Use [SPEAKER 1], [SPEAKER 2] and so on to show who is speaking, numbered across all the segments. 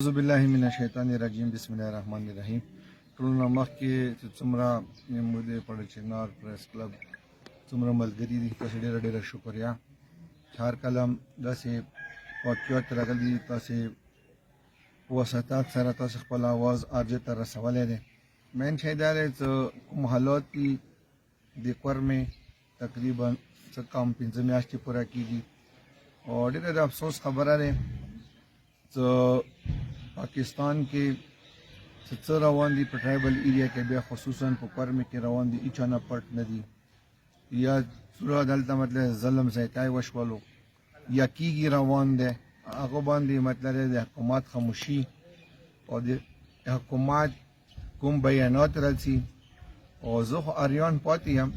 [SPEAKER 1] اعوذ بالله من الشیطان الرجیم بسم الله الرحمن الرحیم. ټولنه مخکې چې څومره مودې پړل چنار پریس کلب څومره ملګري دي تاسو ډېر شکریا. هر کلم داسې واقعیت راغلي تاسې وساتات سره تاسو خپل आवाज ارجه ته رسولې ده. مین شي دا چې کوم حالات دي د کورمه تقریبا څه کم 15 میاشتې پوره کیږي او ډېر افسوس خبره ده چې پاکستان کې څه روان دي په ټرایبل ایریا کې بیا خصوصا په کورمه کې روان دي اچانه پټ نه دي یا سورا دلته مطلب ظلم زیاتای وشولو یا کیږي روان ده هغه باندې مطلب د حکومت خاموشي او د حکومت کوم بیانات راځي او زه خو اریان پاتې یم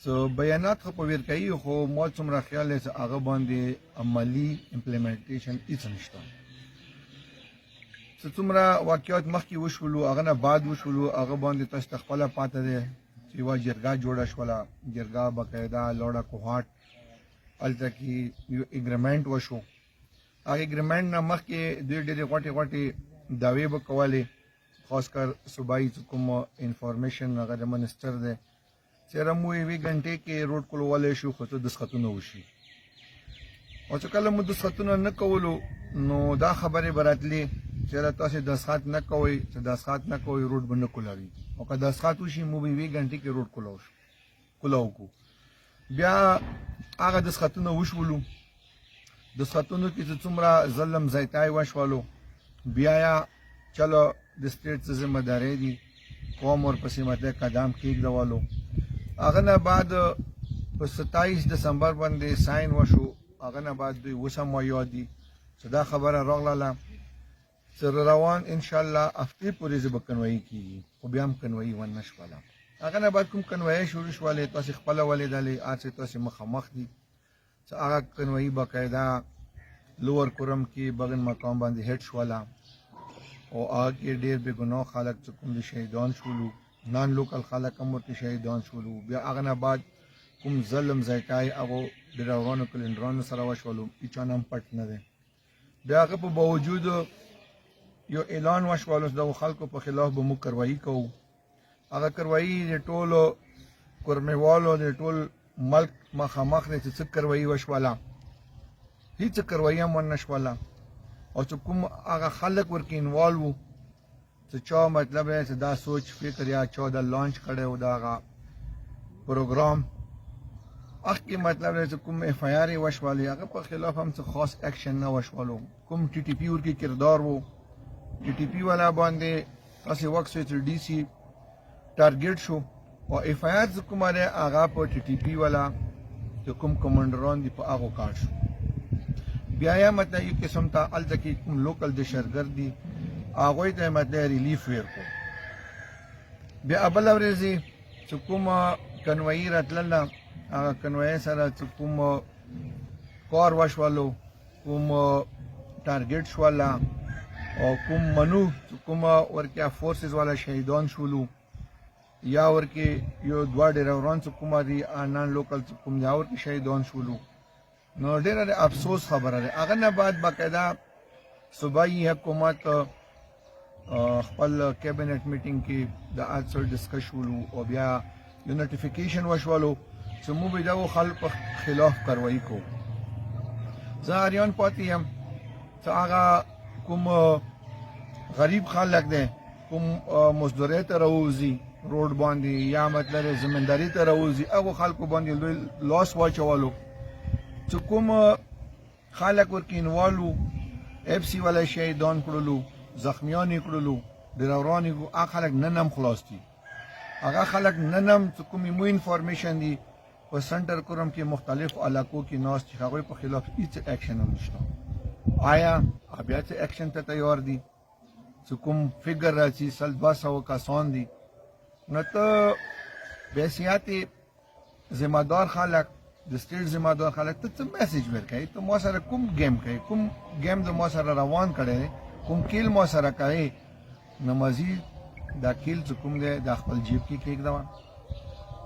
[SPEAKER 1] سو بیانات خو په ورکوي خو ما څومره خیال دی چې هغه باندې عملي امپلیمنټیشن هېڅ نشته. چې څومره واقعیات مخکې وشولو هغه نه بعد وشولو هغه باندې تاسو ته خپله پاته دی چې یوه جرګه جوړه شوله جرګه باقاعده لوړه کوهاټ هلته کې یو اګریمنټ وشو. هغه اګریمنټ نه مخکې دوی ډېرې غوټې دعوې به کولې خاص کر صوبایي چې کوم انفارمیشن هغه د منسټر دی چېرې مو یوې غنټې کې روډ کولولی شو خو څه دسخطونه وشي او چې کله مو دسخطونه نه کولو نو دا خبرې به راتلې چېرې تاسې دسخط نه کوئ چې دسخط نه کوئ روډ به نه کولاوي او که دسخط وشي مو به یوې غنټې کې روډ کولاو کو. بیا هغه دسخطونه وشولو دسخطونو کې چې څومره ظلم زیاتای وشولو بیا چلو د سټیټ څه ذمه داری دي قوم ورپسې مطلب قدم کېږدولو. هغه نه بعد په 27 دسمبر باندې ساين وشو. هغه نه بعد دوی وسم یاد دي چې دا خبره راغله چې روان ان شاء الله هفتې پورې به کنوایي کیږي خو بیا هم کنوایي ونه شوله. هغه نه بعد کوم کنوایي شروع شولې تاسې خپله ولیدلې هر څه تاسې مخامخ دي چې هغه کنوایي باقاعده لوور کورم کې بغن مقام باندې هیټ شوله او هغه کې ډېر بې ګناه خلک چې کوم د شهیدان شولو نان لوکل خلک هم ورته شهیدان شولو. بیا هغه نه بعد کوم ظلم زیاتای هغو ډریورانو کلینډرانو سره وشولو هېچا نه هم پټ نه دی. بیا هغه په باوجود یو اعلان وشولو چې دغو خلکو په خلاف به موږ کروایي کوو. هغه کروایي د ټولو کورمېوالو د ټول ملک مخامخ دی چې څه کروایي وشوله هېڅ کروایي هم ونه شوله او چې کوم هغه خلک ورکې انوالو وو چې چا مطلب دی چې دا سوچ فکر یا چا دا لانچ کړی و د هغه پروګرام هغه کې مطلب دی چې کوم اف آی آر یې وشولې هغه په خلاف هم څه خاص ایکشن نه وشولو. کوم ټي ټي پي ورکې کردار و ټي ټي پي والا باندې تاسې وخت شوی چې ډي سي ټارګېټ شو او اف آی آر چې کومه دی هغه په ټي ټي پي والا چې کوم کمانډران دي په هغو کار شو. بیا یې مطلب یو قسم ته هلته کې کوم لوکل دهشتګرد دي هغوی ته مطلب ریلیف ورکړو. بیا بله ورځې چې کومه کنوایي راتلله هغه کنوایي سره چې کوم کار وشولو کوم ټارګېټ شوله او کوم منو چې کومه ورکې فورسز والا شهیدان شولو یا ورکې یو دوه ډریوران چې کومه دي نان لوکل چې کوم دي هغه ورکې شهیدان شولو. نو ډېره افسوس خبره ده. هغه نه بعد باقاعده صوبایي حکومت خپل کابینټ میټینګ کې د اڅر ډسکس شولو او بیا یو نوټیفیکیشن وشولو چې موږ به دغو خلکو خلاف کاروایي کوو. زه اریان پاتې یم چې هغه کوم غریب خلک دی کوم مزدورۍ ته راوځي روډ باندې یا مطلب زمینداري ته راوځي هغو خلکو باندې لوی لاس واچولو چې کوم خلک ورکې انوالو اف سی والا شهیدان کړلو زخمیان یې کړلو ډریوران یې هغه خلک نن هم خلاص دي. هغه خلک نن هم چې کوم مو انفارمیشن دي په سنټر کورم کې مختلفو علاقو کې ناست چې هغوی په خلاف هېڅ ایکشن هم نشته. آیا بیا څه ایکشن ته تیار دي چې کوم فګر راځي 200 کسان دي نو ته بحیثیت ذمہ دار خلک د سټیټ ذمہ دار خلک ته څه میسیج ورکوي ته ما سره کوم گیم کوي کوم گیم د ما سره روان کړی کوم کیل ما سره کوي نو مزید دا کیل چې کوم دی د خپل جیب کې کېږدوه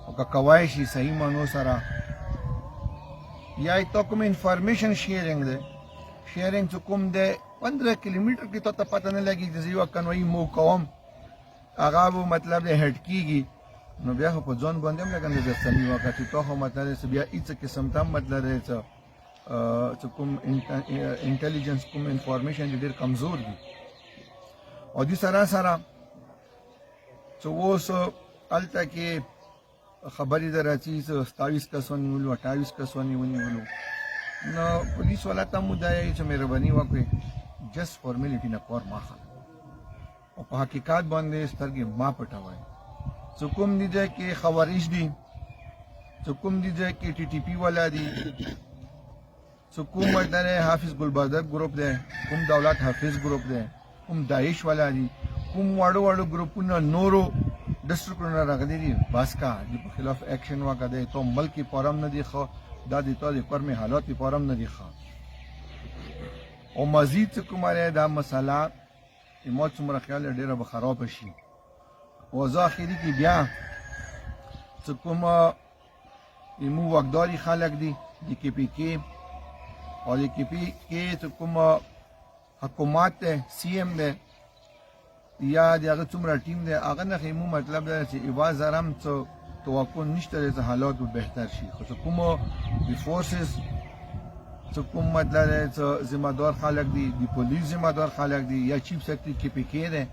[SPEAKER 1] او که کوای شي صحیح معنو سره یا ته کوم انفارمیشن شیرینګ دی شیرینګ چې کوم دی 15 کیلومتر کې ته پته نه لګي چې یو کنوي مو کوم هغه به مطلب هټ کیږي نو بیا خو په ځان باندې هم لګنده د سمي وخت ته خو مطلب بیا هیڅ قسم ته مطلب دی چې کوم انټيليجنس کوم انفارمیشن ډېر کمزور دي او دې سره سره چې اوس هلته کې خبرې در راځي 27 کسان ونیولو 28 کسان ونیولو نو پولیس والا ته مو دا چې مهرباني وکړي جست فارمیلیټي نه کار مه اخلئ او په حقیقت باندې سترګې مه پټوئ چې کوم دي ځای کې خوارج دي چې کوم دي ځای کې ټي ټي پي والا دي چې کوم مطلب حافظ ګلبادر ګروپ دی کوم دولت حافظ ګروپ دی کوم داعش والا دي کوم واړو واړو ګروپونه نورو ډسټرکټونه راغلي دي بس کا د په خلاف اکشن وکړي ته ملک پرم نه دی خو دا د تو د کورمي حالات پرم نه دی خو او مزید کومه دا مسله ما څومره خیال ډیره به خراب شي او ځاخري کې بیا چې کومه ایمو وګداري خلک دي د کې پی کې او د کې پی کې چې کومه حکومت سی ام دی یا دغه څومره ټیم دی هغه نه خیمو مطلب دی چې ایواز زرم څه توقع نشته چې حالات به بهتر شي خو کومه د فورسز څه کوم مطلب دی چې ذمہ دار خلک دي د پولیس ذمہ دار خلک دي یا چیف سیکرټری کې پی کې دی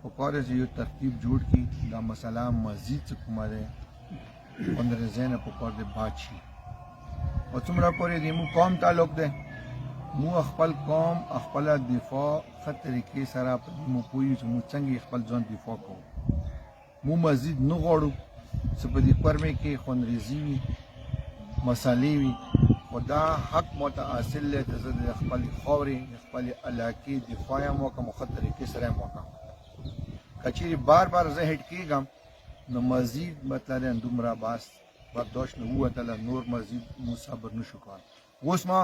[SPEAKER 1] په کار چې یو ترتیب جوړ کی دا مسله مزید څه کومه دی اندر زینه په کار دی بات شي او څومره پورې د مو قوم تعلق دی مو خپل قوم خپل دفاع خطرې کې سره په مو کوی چې مو څنګه خپل ځان دفاع کوو مو مزید نه غواړو چې په دې پرمه کې خونریزي وي مسالې وي خدا حق متاصل له تزد خپل خوري خپل علاقې دفاع مو کوم خطرې کې سره مو کوم کچېری بار بار زه هټ کېږم نو مزید مطلب دومره باس برداشت نه وته نور مزید مو صبر نشو کول اوس ما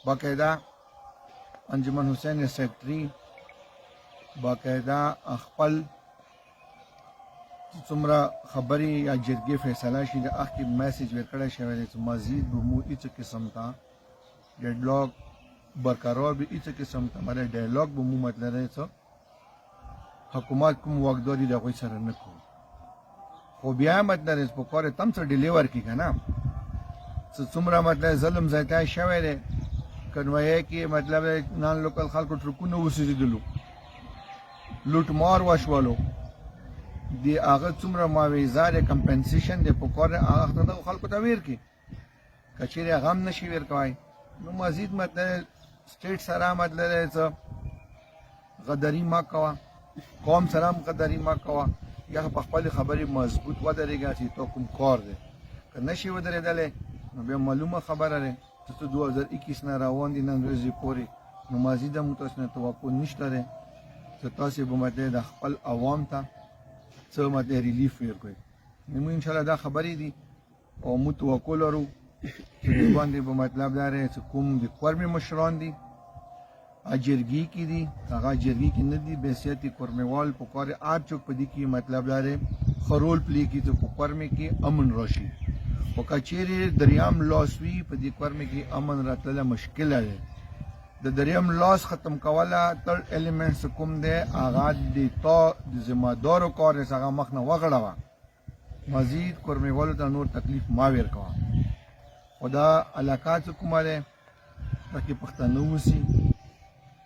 [SPEAKER 1] باقاعده انجمن حسین سیکرټری باقاعده خپل څومره خبرې یا جرګې فیصله شي د اخ کې میسج ورکړی شوی دی چې مزید به مو هیڅ قسم ته ډیډلاک برقرار به هیڅ قسم ته مله ډایلاګ به مو مطلب دی چې حکومت کوم واکداري د هغوی سره نه کوي خو بیا مطلب په کار تم څه ډیلیور کړي که نه چې څومره مطلب ظلم زیاتی شوی دی کنوایه کې مطلب نان لوکل خلکو ټرکونه وسوځېدلو لوټ مار وشولو د هغه څومره معاوضه د کمپنسیشن دی په کار هغه دغه خلکو ته ویر کړي که چیرې هغه هم نشي ویر کوی نو مزید مطلب سټیټ سره مطلب څه غداري مه کوه قوم سره هم غداري مه کوه یا په خپل خبرې مضبوط ودرېږه چې تو کوم کار دی که نشي ودرېدلی نو بیا معلومه خبره دی چې ته 2021 نه روان دي نن ورځې پورې نو مزید هم تاسو نه توقع نشته دی چې تاسو به مطلب د خپل عوام ته څه مطلب ریلیف ورکوي نو انشاءالله دا خبرې دي او مو توقع لرو چې دې باندې به مطلب دا دی چې کوم د کورمې مشران دي جرګي کې دي هغه جرګي کې نه دي بحثیت کورموال په کار آپ چوک په دې کې مطلب لري خرول پلی کې ته په کورمې کې امن راشي او کچېری دریام لاسوي په دې کورمې کې امن راتله مشکل دی د دریام لاس ختم کوله تر الیمنټس کوم دی هغه د تو د ذمہ دارو کار هغه مخ نه وغړوه مزید کورموالو ته نور تکلیف ما ور کوه خدا علاقات کومه ده تاکي پښتنو وسی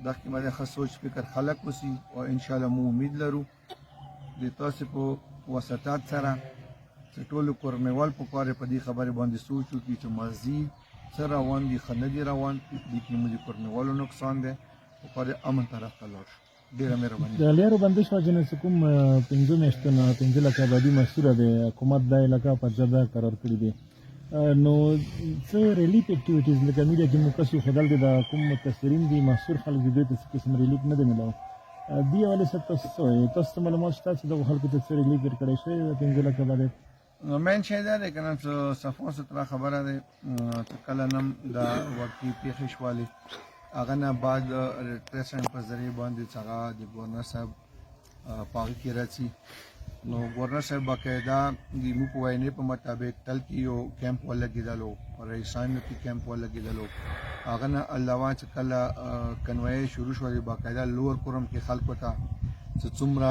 [SPEAKER 1] دا کې مده ښه سوچ فکر خلق وسی او ان شاء الله مو امید لرو د تاسو په وساتات سره چې ټول کورموال په کار په دې خبره باندې سوچ وکړي چې مزید سره روان دي خلګي روان دي کې مو کورموالو نقصان ده په کار امن طرف ته لاړ ډیره مهرباني
[SPEAKER 2] د لیرو بندش وجنه کوم 15 میاشتونه 15 لک آبادی مسوره ده حکومت د علاقہ په ځدا قرار کړی دی نو څه ریلیف اکټیویټیز لکه میډیا کې مو کسي خدل دي د کوم متاثرین دي مسور خلک دي ته قسم ریلیف نه دی ملو دی ولې تاسو معلومات شته چې د خلکو ته څه ریلیف ورکړی شوی 15 لک آبادی
[SPEAKER 1] مین شي دا دی کنه چې صفون ستره خبره ده چې کله نم دا وقتی پیښې شوالي هغه نه بعد ریټریشن په ذریعہ باندې څنګه د ګورنر صاحب پاګه کې راځي نو گورنر صاحب باقاعده د مو په وینې په مطابق تل کې یو کیمپ ولګېدلو رئیسانو کې کیمپ ولګېدلو هغه نه علاوه چې کله کنوای شروع شوې باقاعده لوور کورم کې خلکو ته چې څومره